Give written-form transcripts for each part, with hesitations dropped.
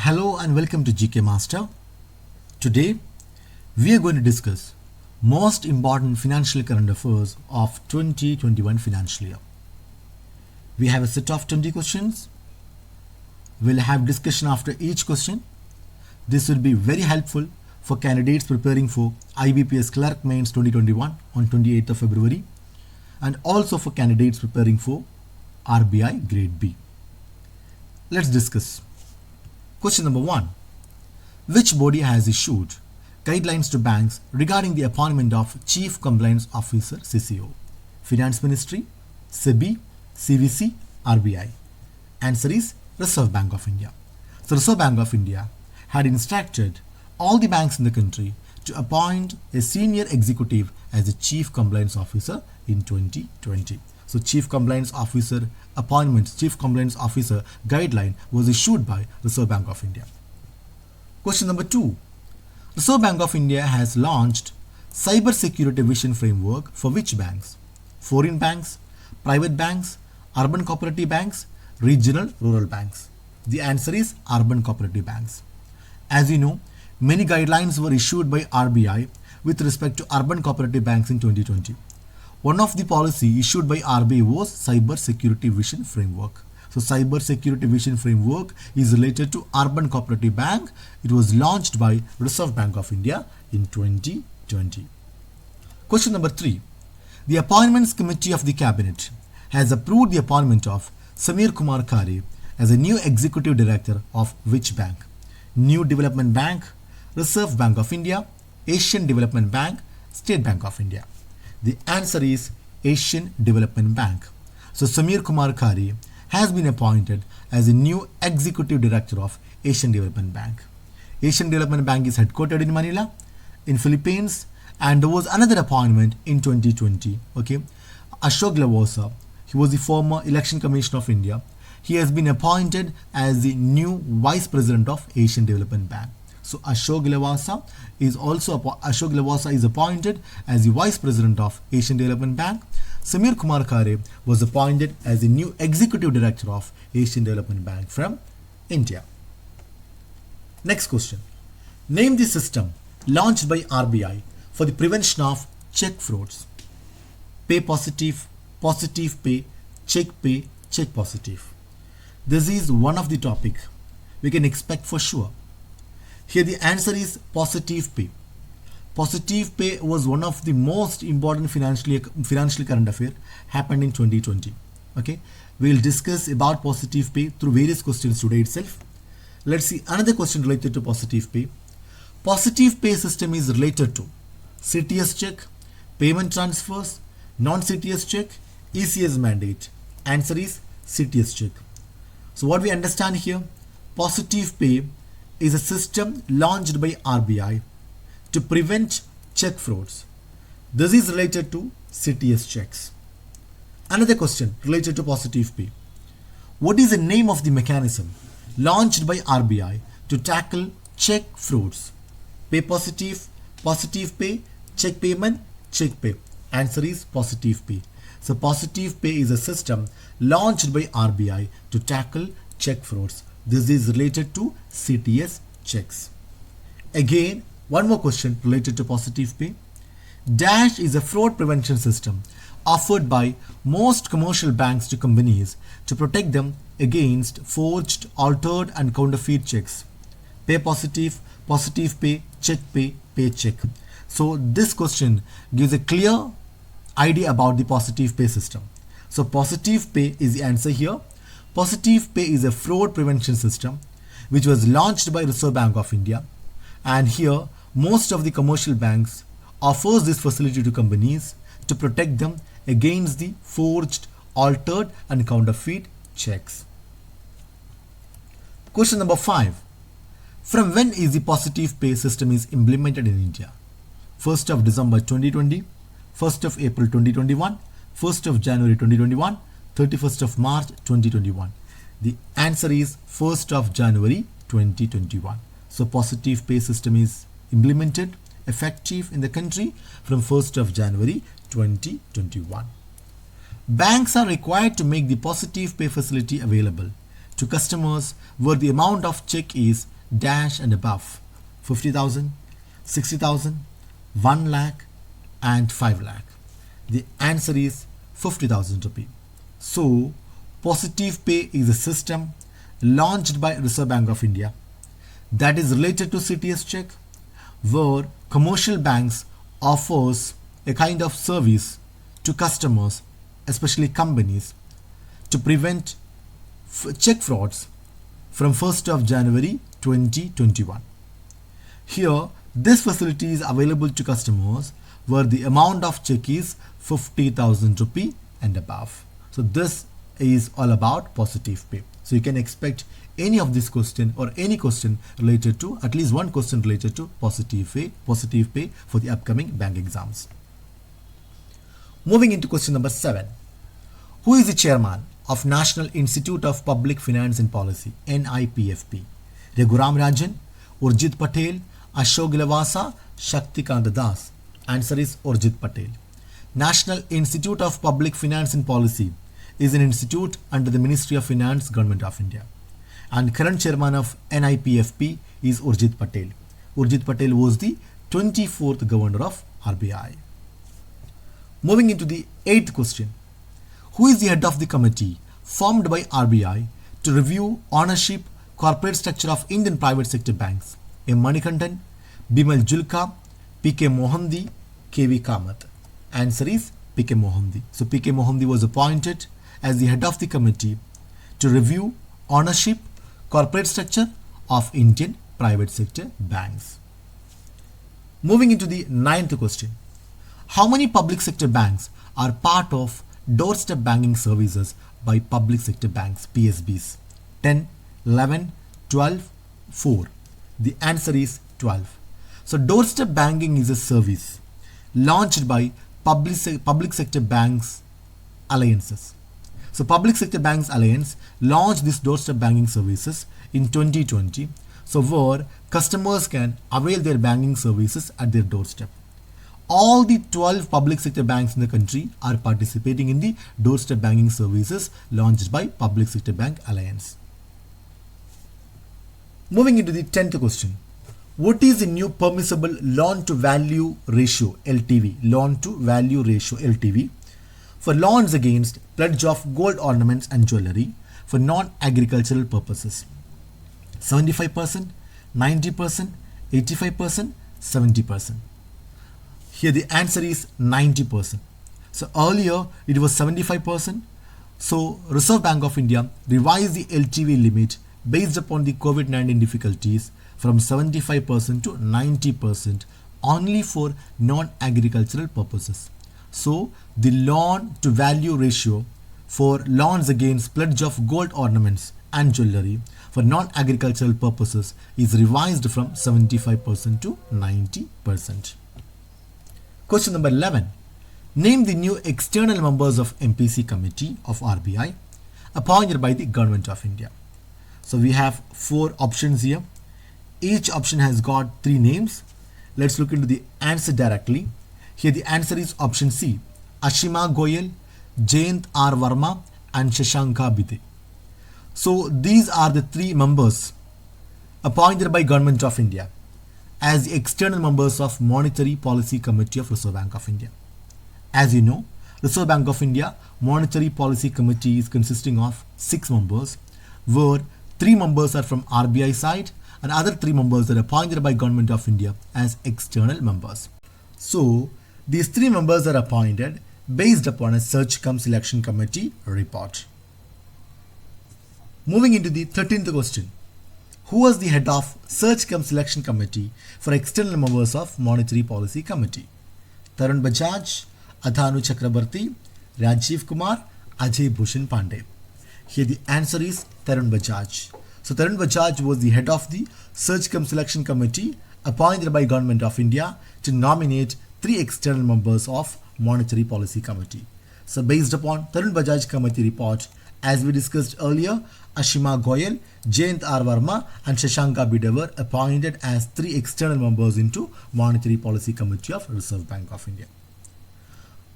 Hello and welcome to GK Master. Today we are going to discuss most important financial current affairs of 2021 financial year. We have a set of 20 questions. We'll have discussion after each question. This will be very helpful for candidates preparing for IBPS Clerk Mains 2021 on 28th of February and also for candidates preparing for RBI Grade B. Let's discuss. Question number 1. Which body has issued guidelines to banks regarding the appointment of Chief Compliance Officer CCO? Finance Ministry, SEBI, CVC, RBI. Answer is Reserve Bank of India. So Reserve Bank of India had instructed all the banks in the country to appoint a senior executive as a Chief Compliance Officer in 2020. So Chief Compliance Officer appointment, Chief Compliance Officer guideline was issued by Reserve Bank of India. Question number 2. Reserve Bank of India has launched Cyber Security Vision Framework for which banks? Foreign banks, private banks, urban cooperative banks, regional rural banks. The answer is urban cooperative banks. As you know, many guidelines were issued by RBI with respect to urban cooperative banks in 2020. One of the policy issued by RBI was Cyber Security Vision Framework. So Cyber Security Vision Framework is related to Urban Cooperative Bank. It was launched by Reserve Bank of India in 2020. Question number 3. The Appointments Committee of the Cabinet has approved the appointment of Samir Kumar Kare as a new Executive Director of which bank? New Development Bank, Reserve Bank of India, Asian Development Bank, State Bank of India. The answer is Asian Development Bank. So Samir Kumar Kare has been appointed as a new Executive Director of Asian Development Bank. Asian Development Bank is headquartered in Manila, in Philippines, and there was another appointment in 2020. Okay, Ashok Lavasa, he was the former Election Commissioner of India. He has been appointed as the new Vice President of Asian Development Bank. So Ashok Lavasa is appointed as the Vice President of Asian Development Bank. Samir Kumar Kare was appointed as the new Executive Director of Asian Development Bank from India. Next question. Name the system launched by RBI for the prevention of check frauds. Pay positive, positive pay, check positive. This is one of the topic we can expect for sure. Here the answer is positive pay. Positive pay was one of the most important financial current affair happened in 2020. Okay, we will discuss about positive pay through various questions today itself. Let's see another question related to positive pay. Positive pay system is related to CTS check, payment transfers, non-CTS check, ECS mandate. Answer is CTS check. So what we understand here, positive pay is a system launched by RBI to prevent check frauds. This is related to CTS checks. Another question related to positive pay. What is the name of the mechanism launched by RBI to tackle check frauds? Pay positive, positive pay, check payment, check pay. Answer is positive pay. So positive pay is a system launched by RBI to tackle check frauds. This is related to CTS checks. Again, one more question related to positive pay. Dash is a fraud prevention system offered by most commercial banks to companies to protect them against forged, altered and counterfeit checks. Pay positive, positive pay, pay check. So this question gives a clear idea about the positive pay system. So positive pay is the answer here. Positive pay is a fraud prevention system which was launched by Reserve Bank of India, and here most of the commercial banks offers this facility to companies to protect them against the forged, altered and counterfeit checks. Question number 5. From when is the positive pay system is implemented in India? 1st of December 2020, 1st of April 2021, 1st of January 2021, 31st of March 2021. The answer is 1st of January 2021. So positive pay system is implemented effective in the country from 1st of January 2021. Banks are required to make the positive pay facility available to customers where the amount of check is dash and above 50,000, 60,000, 1 lakh and 5 lakh? The answer is 50,000 rupee. So, Positive Pay is a system launched by Reserve Bank of India that is related to CTS check, where commercial banks offers a kind of service to customers, especially companies, to prevent check frauds from 1st of January 2021. Here, this facility is available to customers where the amount of check is 50,000 rupee and above. So this is all about Positive Pay. So you can expect any of this question or any question related to, at least one question related to Positive Pay for the upcoming bank exams. Moving into question number 7. Who is the chairman of National Institute of Public Finance and Policy, NIPFP? Raghuram Rajan, Urjit Patel, Ashok Lavasa, Shaktikant Das. Answer is Urjit Patel. National Institute of Public Finance and Policy is an institute under the Ministry of Finance, Government of India. And current chairman of NIPFP is Urjit Patel. Urjit Patel was the 24th governor of RBI. Moving into the 8th question. Who is the head of the committee formed by RBI to review ownership, corporate structure of Indian private sector banks? M. Manikandan, Bimal Julka, P.K. Mohanty, K.V. Kamath. Answer is P.K. Mohanty. So P.K. Mohanty was appointed as the head of the committee to review ownership, corporate structure of Indian private sector banks. Moving into the 9th question. How many public sector banks are part of doorstep banking services by public sector banks, PSBs? 10, 11, 12, 4. The answer is 12. So doorstep banking is a service launched by public sector banks alliances. So Public Sector Banks Alliance launched this doorstep banking services in 2020, so where customers can avail their banking services at their doorstep. All the 12 public sector banks in the country are participating in the doorstep banking services launched by Public Sector Bank Alliance. Moving into the 10th question. What is the new permissible loan to value ratio, LTV, loan to value ratio, LTV, for loans against pledge of gold ornaments and jewelry for non-agricultural purposes? 75%, 90%, 85%, 70%. Here the answer is 90%. So earlier it was 75%. So Reserve Bank of India revised the LTV limit based upon the COVID-19 difficulties from 75% to 90% only for non-agricultural purposes. So the loan to value ratio for loans against pledge of gold ornaments and jewelry for non-agricultural purposes is revised from 75% to 90%. Question number 11. Name the new external members of MPC committee of RBI appointed by the Government of India. So we have 4 options here. Each option has got 3 names. Let's look into the answer directly. Here the answer is option C. Ashima Goyal, Jayant R. Verma and Shashanka Bide. So these are the 3 members appointed by Government of India as the external members of Monetary Policy Committee of Reserve Bank of India. As you know, Reserve Bank of India Monetary Policy Committee is consisting of 6 members, where 3 members are from RBI side and other 3 members are appointed by Government of India as external members. So these 3 members are appointed based upon a search cum selection committee report. Moving into the 13th question. Who was the head of search cum selection committee for external members of Monetary Policy Committee? Tarun Bajaj, Adhanu Chakrabarti, Rajiv Kumar, Ajay Bhushan Pandey. Here the answer is Tarun Bajaj. So Tarun Bajaj was the head of the search cum selection committee appointed by Government of India to nominate 3 external members of Monetary Policy Committee. So based upon Tarun Bajaj committee report, as we discussed earlier, Ashima Goyal, Jayant R. Verma and Shashanka Bide were appointed as 3 external members into Monetary Policy Committee of Reserve Bank of India.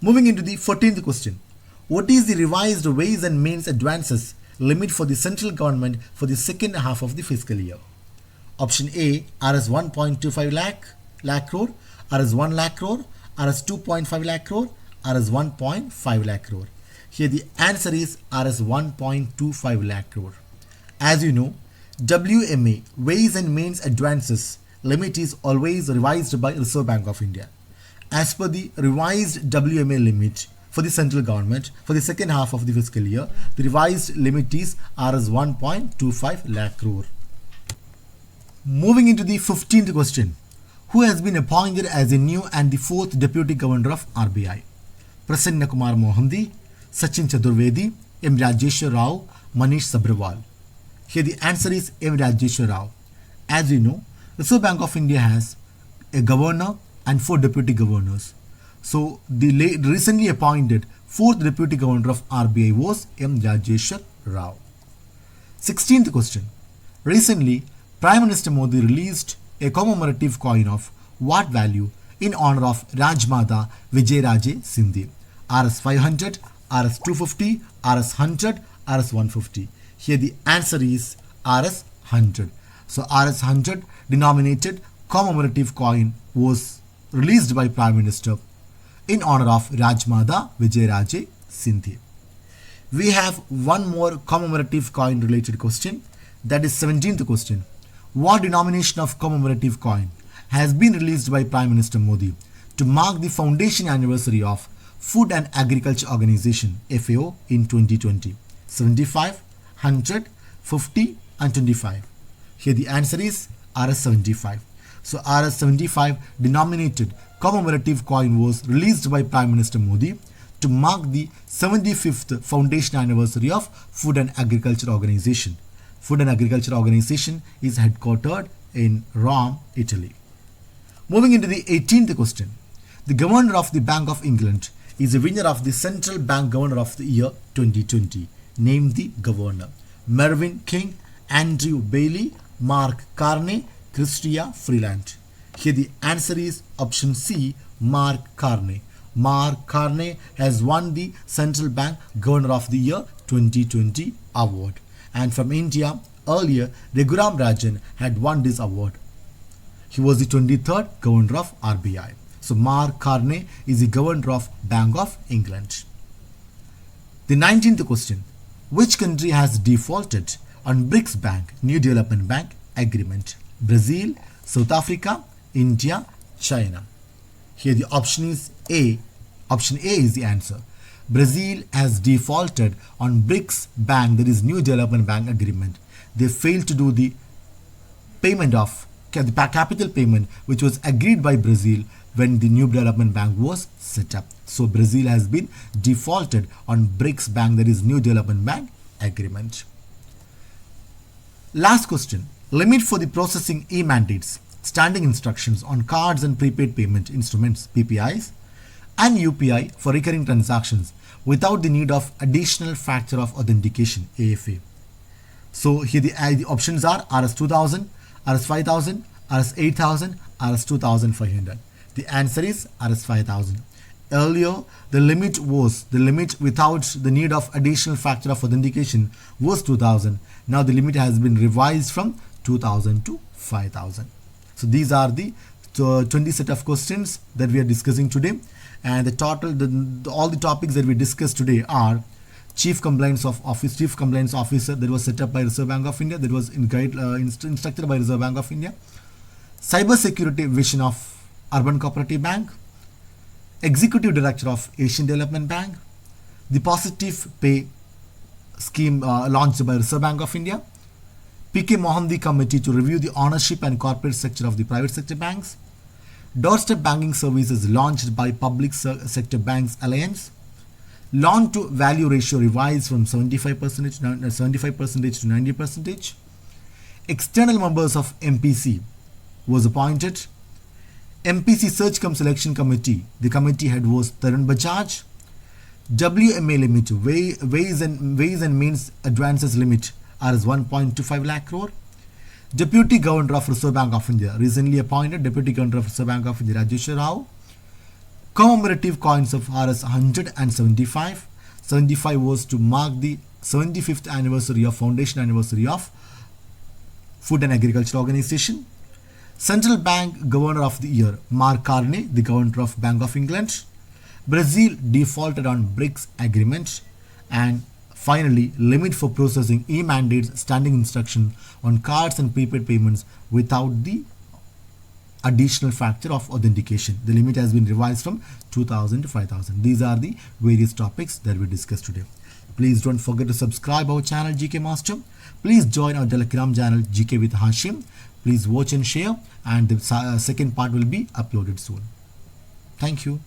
Moving into the 14th question. What is the revised ways and means advances limit for the central government for the second half of the fiscal year? Option A, Rs 1.25 lakh crore, Rs 1 lakh crore, Rs 2.5 lakh crore, Rs 1.5 lakh crore. Here the answer is Rs 1.25 lakh crore. As you know, WMA, Ways and Means Advances limit is always revised by Reserve Bank of India. As per the revised WMA limit for the central government for the second half of the fiscal year, the revised limit is Rs 1.25 lakh crore. Moving into the 15th question. Who has been appointed as a new and the fourth Deputy Governor of RBI? Prasanna Kumar Mohanty, Sachin Chaturvedi, M. Rajeshwar Rao, Manish Sabharwal. Here the answer is M. Rajeshwar Rao. As you know, Reserve Bank of India has a governor and 4 deputy governors. So the recently appointed 4th Deputy Governor of RBI was M. Rajeshwar Rao. 16th question. Recently, Prime Minister Modi released a commemorative coin of what value in honor of Rajmata Vijayaraje Sindhi? Rs 500, Rs 250, Rs 100, Rs 150. Here the answer is Rs 100. So Rs 100 denominated commemorative coin was released by Prime Minister in honor of Rajmata Vijayaraje Sindhi. We have one more commemorative coin related question, that is 17th question. What denomination of commemorative coin has been released by Prime Minister Modi to mark the foundation anniversary of Food and Agriculture Organization FAO in 2020? 75, 100, 50 and 25. Here the answer is Rs 75. So Rs 75 denominated commemorative coin was released by Prime Minister Modi to mark the 75th foundation anniversary of Food and Agriculture Organization. Food and Agriculture Organization is headquartered in Rome, Italy. Moving into the 18th question. The Governor of the Bank of England is the winner of the Central Bank Governor of the Year 2020. Name the Governor. Mervyn King, Andrew Bailey, Mark Carney, Chrystia Freeland. Here the answer is option C, Mark Carney. Mark Carney has won the Central Bank Governor of the Year 2020 award. And from India, earlier Raghuram Rajan had won this award. He was the 23rd Governor of RBI. So Mark Carney is the Governor of Bank of England. The 19th question. Which country has defaulted on BRICS Bank, New Development Bank Agreement? Brazil, South Africa, India, China. Here the option is A. Option A is the answer. Brazil has defaulted on BRICS Bank, that is New Development Bank Agreement. They failed to do the payment of the capital payment which was agreed by Brazil when the New Development Bank was set up. So Brazil has been defaulted on BRICS Bank, that is New Development Bank Agreement. Last question. Limit for the processing e-mandates, standing instructions on cards and prepaid payment instruments PPIs and UPI for recurring transactions without the need of additional factor of authentication AFA. So here the options are Rs 2000, Rs 5000, Rs 8000, Rs 2500. The answer is Rs 5000. Earlier the limit without the need of additional factor of authentication was 2000. Now the limit has been revised from 2000 to 5000. So these are the 20 set of questions that we are discussing today, and the total all the topics that we discussed today are Chief Compliance Officer that was set up by Reserve Bank of India, that was instructed by Reserve Bank of India, Cyber Security Vision of Urban Cooperative Bank, Executive Director of Asian Development Bank, the Positive Pay Scheme launched by Reserve Bank of India, PK Mohanty Committee to review the ownership and corporate structure of the private sector banks, Doorstep Banking Services launched by Public Sector Banks Alliance, loan to value ratio revised from 75% to 90%, external members of MPC was appointed, MPC Search Cum Selection Committee, the committee head was Tarun Bajaj, WMA limit, Ways and Means Advances limit Rs 1.25 lakh crore. Deputy Governor of Reserve Bank of India, recently appointed Deputy Governor of Reserve Bank of India, Rajeshwar Rao. Commemorative coins of Rs 100 and 75. 75 was to mark the 75th anniversary of foundation anniversary of Food and Agriculture Organization. Central Bank Governor of the Year, Mark Carney, the Governor of Bank of England. Brazil defaulted on BRICS agreement. And finally, limit for processing e-mandates standing instruction on cards and prepaid payments without the additional factor of authentication. The limit has been revised from 2000 to 5000. These are the various topics that we discussed today. Please don't forget to subscribe our channel GK Master. Please join our Telegram channel GK with Hashim. Please watch and share, and the second part will be uploaded soon. Thank you.